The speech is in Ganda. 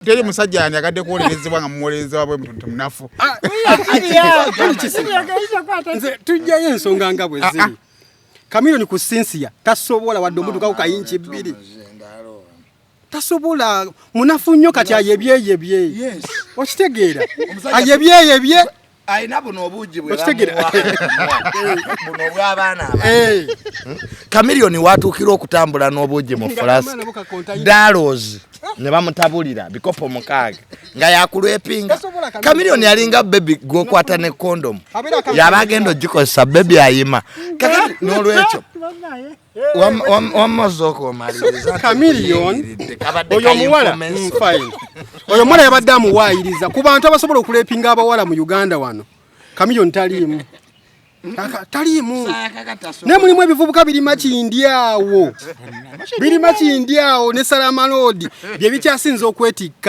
Teri musajja yagadde kuwolerezebwa nga muwolerezebwa bwe muntu munafu. Nze tujjayo ensonga nga bwe ziri. Chameleone ku Cynthia tasobola wadde omutuka ku kayinchi bbiri. Tasobola munafu nnyo kati ayebyeyebye. Yes. Okitegeera? Ayebyeyebye. Aina buno obuji bwe. Okitegeera? Buno bw'abaana aba. Chameleone watukira okutambula n'obuji mu Flask. Daros ne bamutabulira bikopo mukaaga nga yakulwepinga. Chameleone yalinga baby gwokwata ne condom. Yabagendo jikozesa baby ayima. Kakati n'olwekyo. Wamazoko maliriza. Chameleone oyo muwala fine. Oyo muwala yabadde amuwaayiriza ku bantu abasobola okulepinga abawala mu Uganda wano. Chameleone taliimu. Taliimu. Ne mulimu ebivubuka birima kindyawo. Birima kindyawo ne Salama Road bye bikyasinza okwetikka